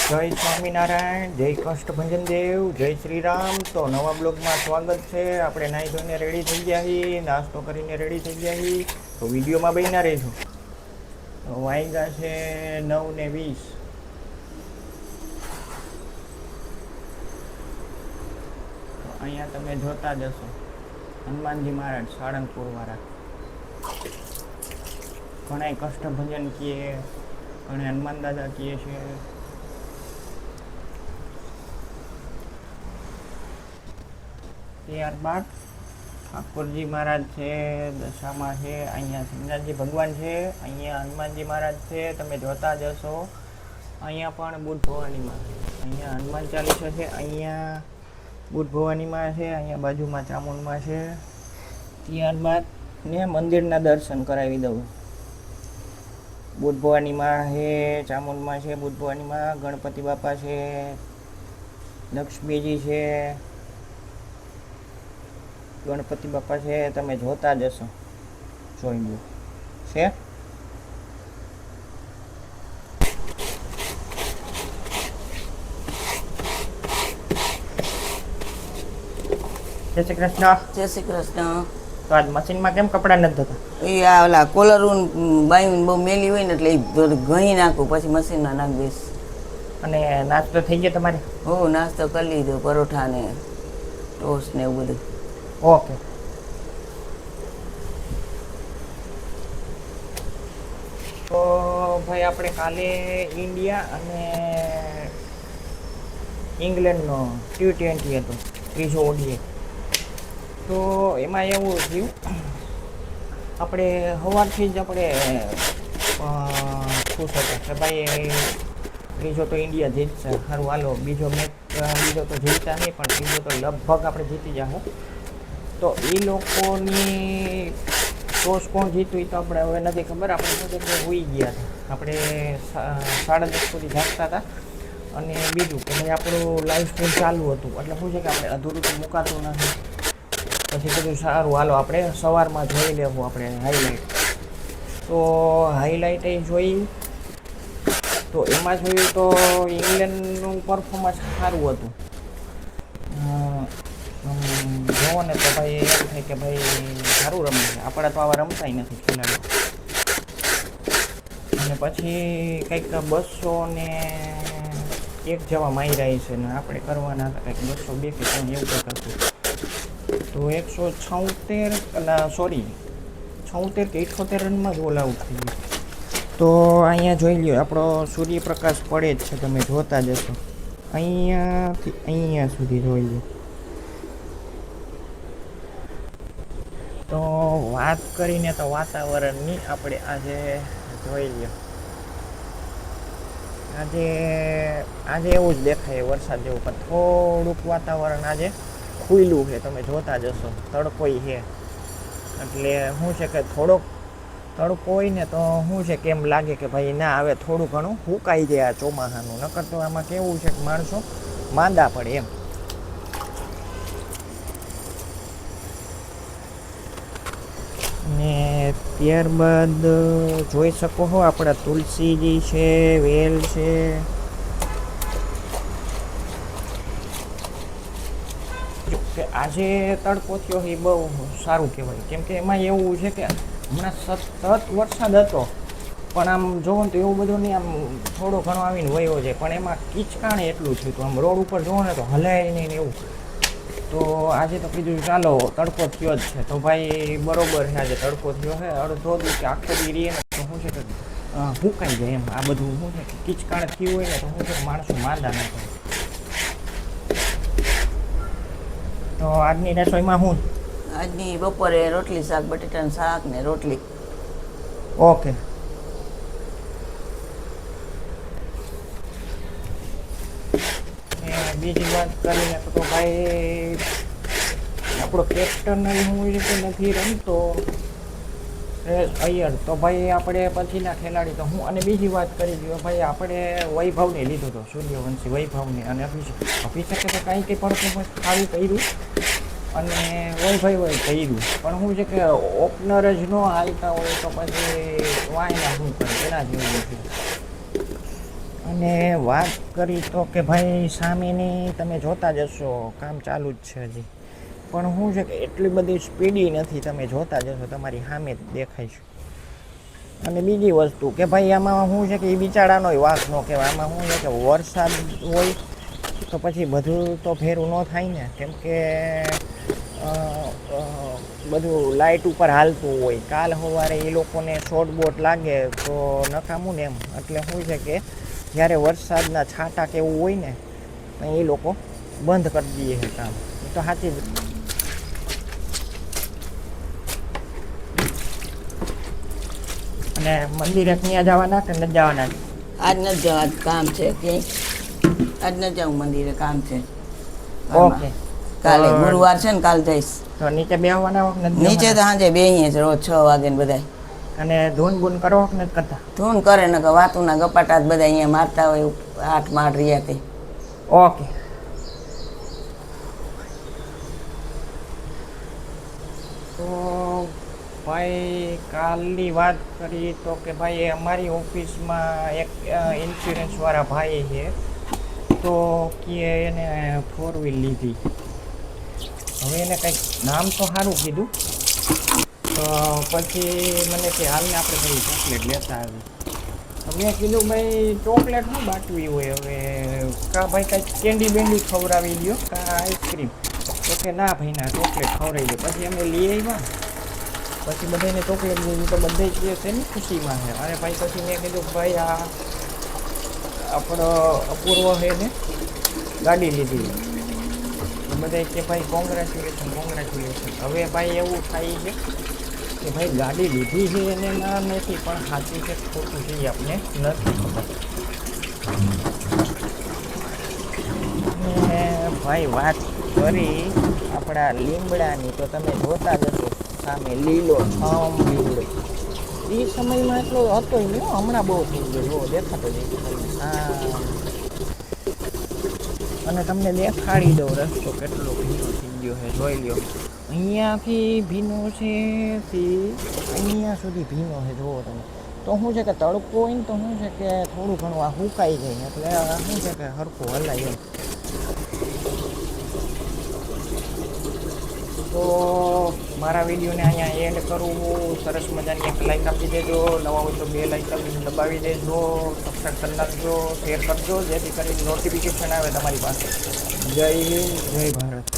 જય સ્વામિનારાયણ, જય કષ્ટભંજન દેવ, જય શ્રી રામ. તો નવા બ્લોગમાં સ્વાગત છે. આપણે નાહી ધોઈને રેડી થઈ ગયા છીએ, નાસ્તો કરીને રેડી થઈ ગયા છીએ. તો વિડીયોમાં બન્યા રહીશું. તો વાગ્યા છે 9:20. તો અહીંયા તમે જોતા જશો હનુમાનજી મહારાજ સાળંગપુર વાળા. ઘણા કષ્ટભંજન કીએ, ઘણા હનુમાન દાદા કીએ છે. ત્યારબાદ ઠાકોરજી મહારાજ છે, દશામાં છે. અહીંયા સિંગનાથજી ભગવાન છે, અહીંયા હનુમાનજી મહારાજ છે, તમે જોતા જશો. અહીંયા પણ બુદ્ધ ભવાનીમાં, અહીંયા હનુમાન ચાલીસા છે, અહીંયા બુદ્ધ ભવાનીમાં છે, અહીંયા બાજુમાં ચામુંડમાં છે. ત્યારબાદ ને મંદિરના દર્શન કરાવી દઉં. બુદ્ધ ભવાનીમાં છે, ચામુંડમાં છે, બુદ્ધ ભવાનીમાં ગણપતિ બાપા છે, લક્ષ્મીજી છે, ગણપતિ બાપા છે. તમે જોતા જશો, જોઈ લો છે. જય શ્રી કૃષ્ણ. જય શ્રી કૃષ્ણ. તો આજ મશીનમાં કેમ કપડાં નથી ધોતા? એ આ ઓલા કોલરું બાયું બહુ મેલી હોય ને એટલે એ ઘણી નાખું, પછી મશીનમાં નાખ દઈશ. અને નાસ્તો થઈ ગયો તમારે? હો, નાસ્તો કરી લીધો, પરોઠા ને ટોસ્ટ ને એવું બધું. ઓકે. તો ભાઈ આપણે કાલે ઇન્ડિયા અને ઇંગ્લેન્ડનો T20 હતો, ત્રીજો ODI. તો એમાં એવું થયું, આપણે સવારથી જ આપણે ખુશ હતા કે ભાઈ ત્રીજો તો ઇન્ડિયા જીતશે. સારું, હાલો બીજો મેચ, બીજો તો જીતતા નહીં પણ ત્રીજો તો લગભગ આપણે જીતી જાઓ. તો એ લોકોની ટોસ કોણ જીત્યું એ તો આપણે હવે નથી ખબર. આપણે શું છે કે હોઈ ગયા હતા, આપણે 10:30 સુધી જાગતા હતા. અને બીજું કે ભાઈ આપણું લાઈવ સ્ટ્રીમ ચાલુ હતું, એટલે શું છે કે આપણે અધૂરું તો મુકાતું નથી. પછી કીધું સારું હાલો આપણે સવારમાં જોઈ લેવું આપણે હાઈલાઇટ. તો હાઈલાઇટ એ જોઈ, તો એમાં જોયું તો ઇંગ્લેન્ડનું પરફોર્મન્સ સારું હતું. જોવો ને તો ભાઈ એમ થાય કે ભાઈ સારું રમે છે. આપણા તો આવા રમતાય નથી ખેલાડીઓ. અને પછી કંઈક 201 જેવા માર્યા છે ને આપણે કરવાના હતા કંઈક 202 કે 3 એવું કંઈક હતું. તો 176 કે 78 રનમાં જ ઓલ આઉટ થઈ ગયું. તો અહીંયા જોઈ લ્યો, આપણો સૂર્યપ્રકાશ પડે જ છે, તમે જોતા જશો. અહીંયાથી અહીંયા સુધી જોઈ લો. તો વાત કરીને તો વાતાવરણની આપણે આજે જોઈ લ્યો. આજે એવું જ દેખાય વરસાદ જેવું, પણ થોડુંક વાતાવરણ આજે ખુલ્લું છે, તમે જોતા જશો. તડકોય છે, એટલે શું છે કે થોડોક તડકો હોય ને તો શું છે કે એમ લાગે કે ભાઈ ના હવે થોડું ઘણું સુકાઈ જાય આ ચોમાસાનું. નકર તો આમાં કેવું છે કે માણસો માંદા પડે એમ. ને ત્યારબાદ જોઈ શકો છો આપણા તુલસીજી છે, વેલ છે. કે આજે તડકો થયો એ બહુ સારું કહેવાય, કેમ કે એમાં એવું છે કે હમણાં સતત વરસાદ હતો, પણ આમ જોવો ને તો એવું બધું નહીં, આમ થોડો ઘણો આવીને વયો જાય, પણ એમાં કિચકાણે એટલું થયું હતું. આમ રોડ ઉપર જોવો ને તો હલાય નહીં એવું. તો આજે તો કીધું ચાલો તડકો થયો જ છે, તો ભાઈ બરોબર છે. આજે તડકો થયો છે, અડધો દી કે આખો દી રહીએ ને તો શું છે કે ભૂકાઈ જાય એમ. આ બધું શું છે કે કિચકાણ થયું હોય ને તો શું છે કે માણસો માંદા ના પડે. તો આજની રસોઈમાં શું? આજની બપોરે રોટલી, શાક, બટેટાનું શાક ને રોટલી. ઓકે. બીજી વાત કરીને તો ભાઈ આપણો કેપ્ટન હું રીતે નથી રમતો અય્યર, તો ભાઈ આપણે પછીના ખેલાડી તો હું. અને બીજી વાત કરી દઉં ભાઈ, આપણે વૈભવને લીધો હતો, સૂર્યવંશી વૈભવને. અને અભિષેકે તો કંઈ પરફોર્મન્સ સારું કર્યું અને વૈભવે કર્યું, પણ શું છે કે ઓપનર જ ન હાલતા હોય તો પછી વાયના શું કરે એના જેવું છે. અને વાત કરી તો કે ભાઈ સામેની તમે જોતા જશો કામ ચાલુ જ છે હજી, પણ શું છે કે એટલી બધી સ્પીડી નથી, તમે જોતા જશો તમારી સામે જ દેખાય છે. અને બીજી વસ્તુ કે ભાઈ આમાં શું છે કે એ બિચારાનોય વાંક ન કહેવાય. આમાં શું છે કે વરસાદ હોય તો પછી બધું તો ફેરું ન થાય ને, કેમ કે બધું લાઇટ ઉપર હાલતું હોય. કાલ સવારે એ લોકોને શોર્ટ બોટ લાગે તો નકામું ને એમ. એટલે શું છે કે જ્યારે વરસાદના છાંટા કે એવું હોય ને એ લોકો બંધ કરી દઈએ છે કામ. એ તો સાચી જ. અને મંદિરે ત્યાં જવાના કે નથી જવાના? આજ નથી જવા, આજ કામ છે કે આજ ન જાઉં મંદિરે, કામ છે. ઓકે, કાલે ગુરુવાર છે ને, કાલ જઈશ. તો નીચે બેસવાના હો કે નથી નીચે તો બેસવાના? સાંજે બેહીએ જ રોજ 6 વાગે ને બધાય. અને ધૂન બૂન કરો કે નથી કરતા? ધૂન કરે ને કે વાતુના ગપાટા બધા અહીંયા મારતા હોય 8 માળ રહ્યા તે. ઓકે. તો ભાઈ કાલની વાત કરી તો કે ભાઈ અમારી ઓફિસમાં એક ઇન્સ્યોરન્સવાળા ભાઈ છે, તો કે એને 4 વ્હીલ લીધી. હવે એને કંઈક નામ તો સારું કીધું, તો પછી મને કે હાલને આપણે ભાઈ ચોકલેટ લેતા આવી. તો મેં કીધું ભાઈ ચોકલેટ શું બાટવી હોય, હવે કાં ભાઈ કાંઈક કેન્ડી બેન્ડી ખવડાવી દો કાં આઈસ્ક્રીમ. તો કે ના ભાઈ ના, ચોકલેટ ખવડાવી દો. પછી અમે લઈ આવ્યા, પછી બધાને ચોકલેટ દીધી તો બધા કહે છે ને ખુશીમાં છે. અને ભાઈ પછી મેં કીધું ભાઈ આ આપણો અપૂર્વ છે ને ગાડી લીધી. તો બધા કે ભાઈ કોંગ્રેચ્યુલેશન કોંગ્રેચ્યુલેશન. હવે ભાઈ એવું થાય છે કે ભાઈ ગાડી લીધી છે એને ના નથી, પણ સાચું છે ખોટું છે એ આપણને નથી ખબર. અને ભાઈ વાત કરી આપણા લીમડાની તો તમે જોતા જશો સામે લીલો છમ લીમડો. એ સમયમાં એટલો હતો નહીં, હમણાં બહુ થઈ ગયો. જો દેખાતો જ અને તમને દેખાડી દઉં રસ્તો કેટલો ભીનો થઈ ગયો છે, જોઈ લ્યો. અહીંયાથી ભીનો છે તે અહીંયા સુધી ભીનો છે, જુઓ તમે. તો શું છે કે તડકો હોય ને તો શું છે કે થોડું ઘણું આ સુકાઈ જાય, એટલે શું છે કે સરખું હલાય એમ. તો મારા વિડીયોને અહીંયા એન્ડ કરું. સરસ મજાની એક લાઈક આપી દેજો, નવા હોય તો 2 લાઈક દબાવી દેજો, સબસ્ક્રાઈબ કરી નાખજો, શેર કરજો, જેથી કરીને નોટિફિકેશન આવે તમારી પાસે. જય હિન્દ, જય ભારત.